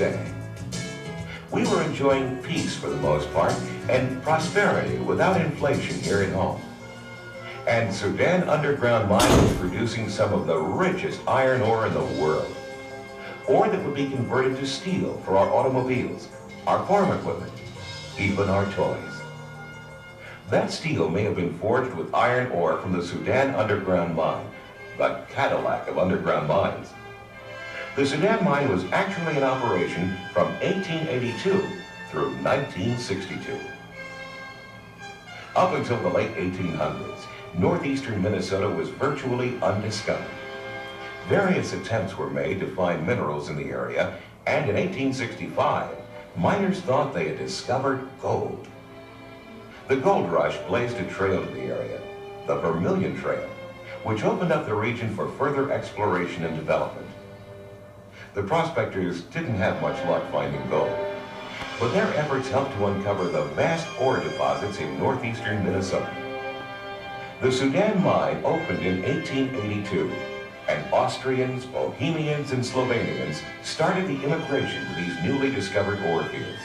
say. We were enjoying peace for the most part and prosperity without inflation here at home. And Soudan underground mine was producing some of the richest iron ore in the world. Ore that would be converted to steel for our automobiles, our farm equipment, even our toys. That steel may have been forged with iron ore from the Soudan underground mine, the Cadillac of underground mines. The Soudan mine was actually in operation from 1882 through 1962. Up until the late 1800s, northeastern Minnesota was virtually undiscovered. Various attempts were made to find minerals in the area, and in 1865, miners thought they had discovered gold. The gold rush blazed a trail to the area, the Vermilion Trail, which opened up the region for further exploration and development. The prospectors didn't have much luck finding gold, but their efforts helped to uncover the vast ore deposits in northeastern Minnesota. The Soudan mine opened in 1882, and Austrians, Bohemians, and Slovenians started the immigration to these newly discovered ore fields.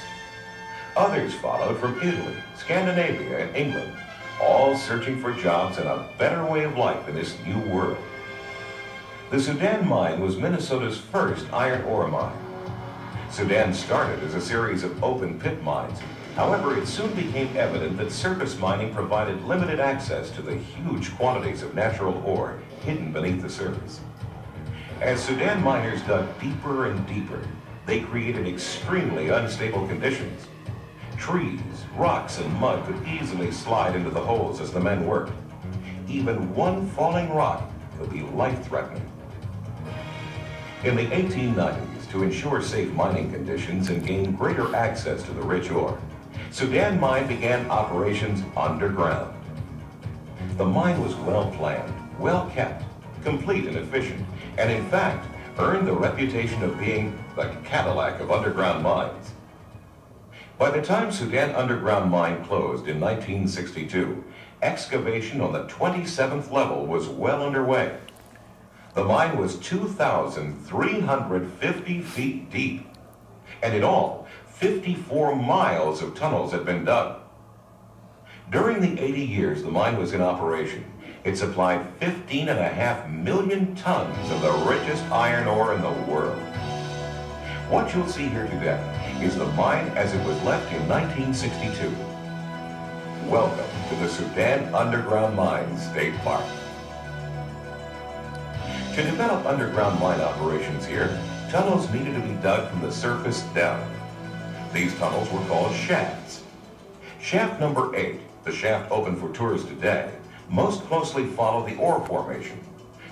Others followed from Italy, Scandinavia, and England, all searching for jobs and a better way of life in this new world. The Soudan mine was Minnesota's first iron ore mine. Soudan started as a series of open pit mines. However, it soon became evident that surface mining provided limited access to the huge quantities of natural ore hidden beneath the surface. As Soudan miners dug deeper and deeper, they created extremely unstable conditions. Trees, rocks, and mud could easily slide into the holes as the men worked. Even one falling rock could be life-threatening. In the 1890s, to ensure safe mining conditions and gain greater access to the rich ore, Soudan mine began operations underground. The mine was well-planned, well-kept, complete and efficient, and in fact, earned the reputation of being the Cadillac of underground mines. By the time Soudan underground mine closed in 1962, excavation on the 27th level was well underway. The mine was 2,350 feet deep, and in all, 54 miles of tunnels had been dug. During the 80 years the mine was in operation, it supplied 15.5 million tons of the richest iron ore in the world. What you'll see here today is the mine as it was left in 1962. Welcome to the Soudan Underground Mine State Park. To develop underground mine operations here, tunnels needed to be dug from the surface down. These tunnels were called shafts. Shaft number 8, the shaft open for tours today, most closely followed the ore formation,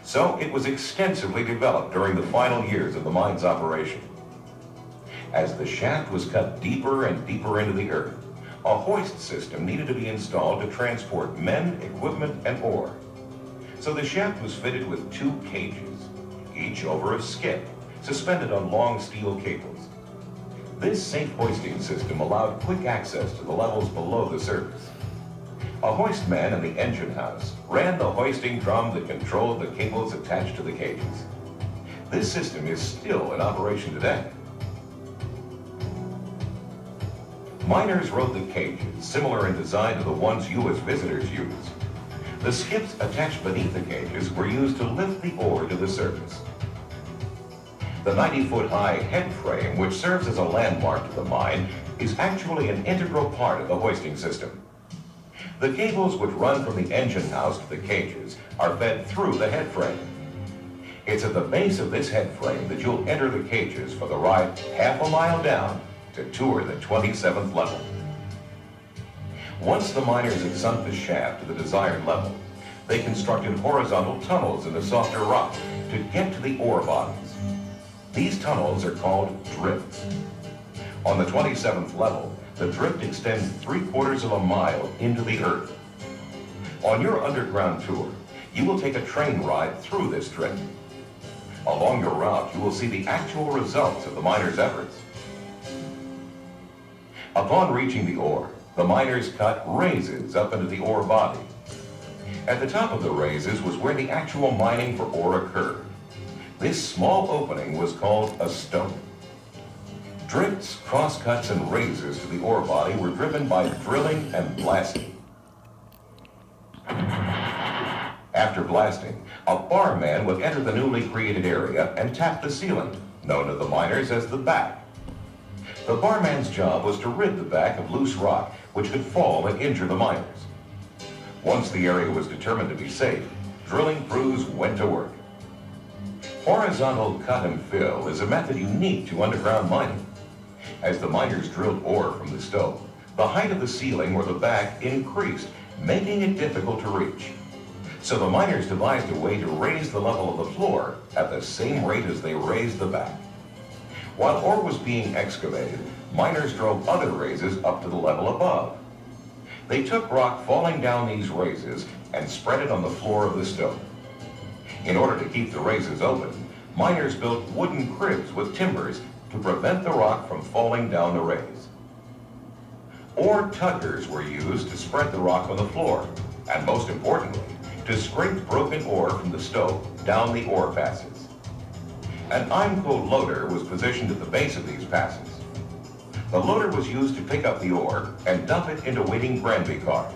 so it was extensively developed during the final years of the mine's operation. As the shaft was cut deeper and deeper into the earth, a hoist system needed to be installed to transport men, equipment, and ore. So the shaft was fitted with 2 cages, each over a skip, suspended on long steel cables. This safe hoisting system allowed quick access to the levels below the surface. A hoistman in the engine house ran the hoisting drum that controlled the cables attached to the cages. This system is still in operation today. Miners rode the cages, similar in design to the ones you as visitors use. The skips attached beneath the cages were used to lift the ore to the surface. The 90-foot-high head frame, which serves as a landmark to the mine, is actually an integral part of the hoisting system. The cables which run from the engine house to the cages are fed through the head frame. It's at the base of this head frame that you'll enter the cages for the ride half a mile down to tour the 27th level. Once the miners had sunk the shaft to the desired level, they constructed horizontal tunnels in the softer rock to get to the ore bodies. These tunnels are called drifts. On the 27th level, the drift extends 3/4 of a mile into the earth. On your underground tour, you will take a train ride through this drift. Along your route, you will see the actual results of the miners' efforts. Upon reaching the ore, the miners cut raises up into the ore body. At the top of the raises was where the actual mining for ore occurred. This small opening was called a stope. Drifts, crosscuts, and raises to the ore body were driven by drilling and blasting. After blasting, a barman would enter the newly created area and tap the sealant, known to the miners as the back. The barman's job was to rid the back of loose rock, which could fall and injure the miners. Once the area was determined to be safe, drilling crews went to work. Horizontal cut and fill is a method unique to underground mining. As the miners drilled ore from the stope, the height of the ceiling or the back increased, making it difficult to reach. So the miners devised a way to raise the level of the floor at the same rate as they raised the back. While ore was being excavated, miners drove other raises up to the level above. They took rock falling down these raises and spread it on the floor of the stope. In order to keep the raises open, miners built wooden cribs with timbers to prevent the rock from falling down the raise. Ore tuggers were used to spread the rock on the floor, and most importantly, to scrape broken ore from the stope down the ore passes. An IMCO loader was positioned at the base of these passes. The loader was used to pick up the ore and dump it into waiting Granby cars.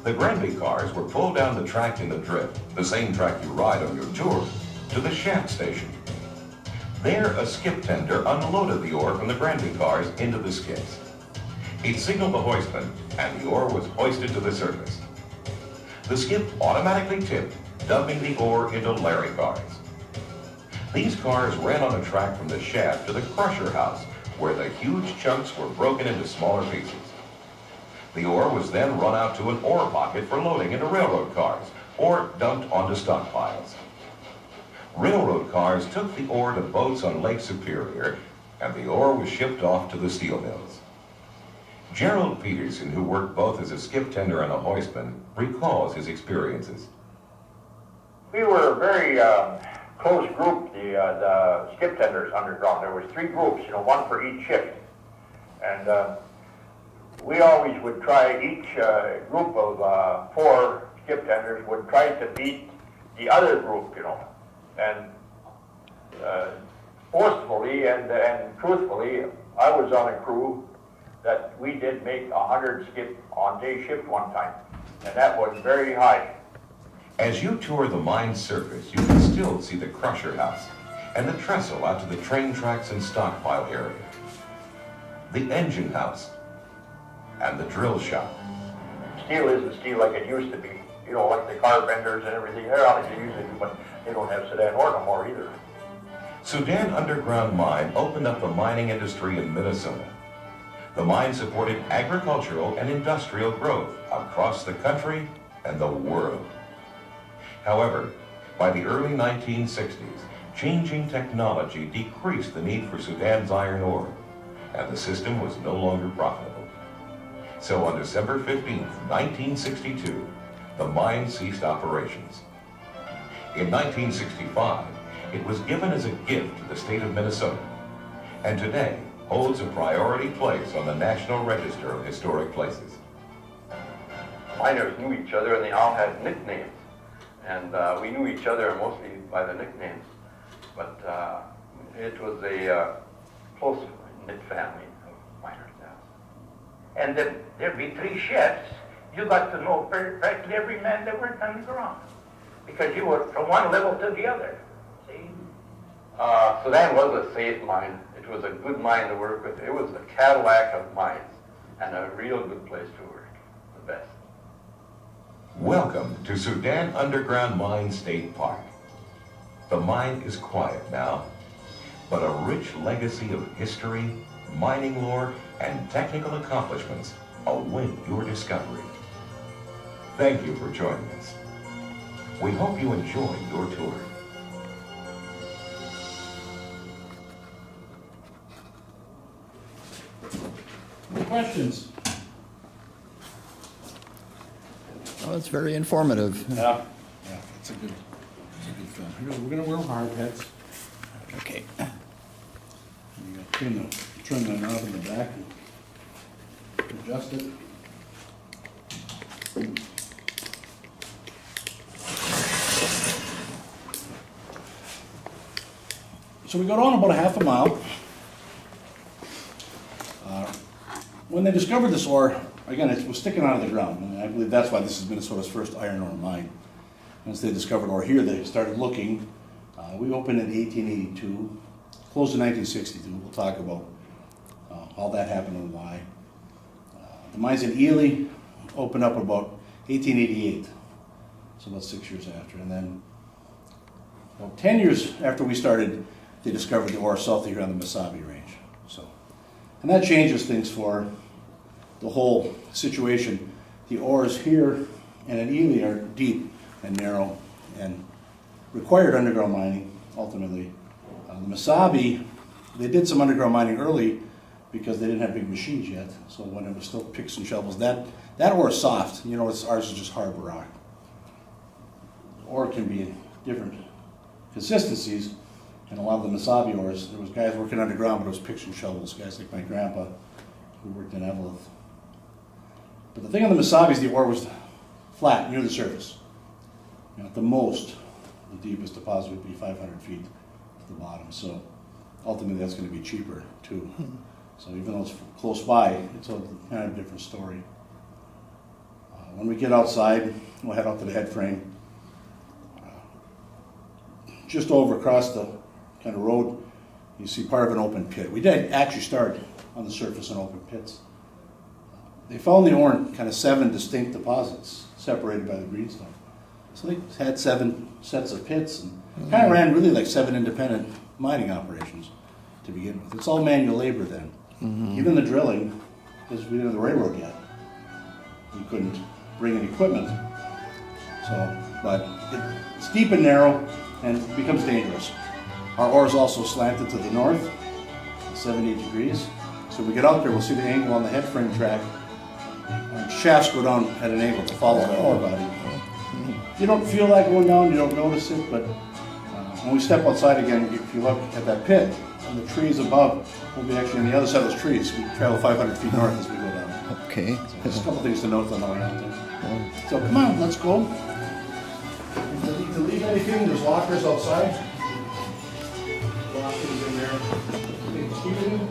The Granby cars were pulled down the track in the drift, the same track you ride on your tour, to the shaft station. There, a skip tender unloaded the ore from the Granby cars into the skips. He signaled the hoistman, and the ore was hoisted to the surface. The skip automatically tipped, dumping the ore into Larry cars. These cars ran on a track from the shaft to the crusher house, where the huge chunks were broken into smaller pieces. The ore was then run out to an ore pocket for loading into railroad cars, or dumped onto stockpiles. Railroad cars took the ore to boats on Lake Superior, and the ore was shipped off to the steel mills. Gerald Peterson, who worked both as a skip tender and a hoistman, recalls his experiences. We were a very close group, the skip tenders underground. There was 3 groups, one for each shift. And we always would try, each group of 4 skip tenders would try to beat the other group, And forcefully and truthfully, I was on a crew that we did make 100 skip on day shift one time. And that was very high. As you tour the mine's surface, you can still see the crusher house and the trestle out to the train tracks and stockpile area, the engine house, and the drill shop. Steel isn't steel like it used to be. Like the car benders and everything. They're obviously using it, but they don't have Soudan ore no more either. Soudan Underground Mine opened up the mining industry in Minnesota. The mine supported agricultural and industrial growth across the country and the world. However, by the early 1960s, changing technology decreased the need for Sudan's iron ore, and the system was no longer profitable. So on December 15, 1962, the mine ceased operations. In 1965, it was given as a gift to the state of Minnesota, and today holds a priority place on the National Register of Historic Places. Miners knew each other and they all had nicknames. And we knew each other mostly by the nicknames. But it was a close-knit family of miners now. And then there'd be 3 shifts. You got to know practically every man that worked on the ground, because you were from one level to the other. See? Sudan was a safe mine. It was a good mine to work with. It was the Cadillac of mines, and a real good place to work, the best. Welcome to Soudan Underground Mine State Park. The mine is quiet now, but a rich legacy of history, mining lore, and technical accomplishments await your discovery. Thank you for joining us. We hope you enjoy your tour. Any questions? Well, it's very informative. Yeah, it's a good film. We're gonna wear hard hats. Okay. You got to turn the knob in the back and adjust it. So we got on about a half a mile. when they discovered this ore, again, it was sticking out of the ground, and I believe that's why this is Minnesota's first iron ore mine. Once they discovered ore here, they started looking. We opened in 1882, closed in 1962. We'll talk about how that happened and why. The mines in Ely opened up about 1888, so about 6 years after. And then about 10 years after we started, they discovered the ore south of here on the Mesabi Range. So, and that changes things for the whole situation. The ores here and in Ely are deep and narrow and required underground mining, ultimately. The Mesabi, they did some underground mining early because they didn't have big machines yet. So when it was still picks and shovels, that ore is soft. You know, ours is just harbor rock. Ore can be in different consistencies, and a lot of the Mesabi ores, there was guys working underground, but it was picks and shovels, guys like my grandpa who worked in Evelyn. But the thing on the Mesabi is the ore was flat, near the surface. You know, at the most, the deepest deposit would be 500 feet to the bottom. So ultimately that's going to be cheaper too. So even though it's close by, it's a kind of different story. When we get outside, we'll head out to the head frame. Just over across the kind of road, you see part of an open pit. We did actually start on the surface in open pits. They found the ore in kind of 7 distinct deposits separated by the greenstone. So they had 7 sets of pits and kind of ran really like 7 independent mining operations to begin with. It's all manual labor then. Even the drilling, because we didn't have the railroad yet. We couldn't bring in equipment. So, but it's deep and narrow and it becomes dangerous. Our ore is also slanted to the north, 78 degrees. So we get out there, we'll see the angle on the head frame track. And shafts go down at an angle to follow the ore body. You don't feel that going down, you don't notice it, but when we step outside again, if you look at that pit, and the trees above will be actually on the other side of those trees. We travel 500 feet north as we go down. Okay. So there's a couple things to note on the way out there. So come on, let's go. If you need to leave anything, there's lockers outside. Lockers in there. Anything to keep it in.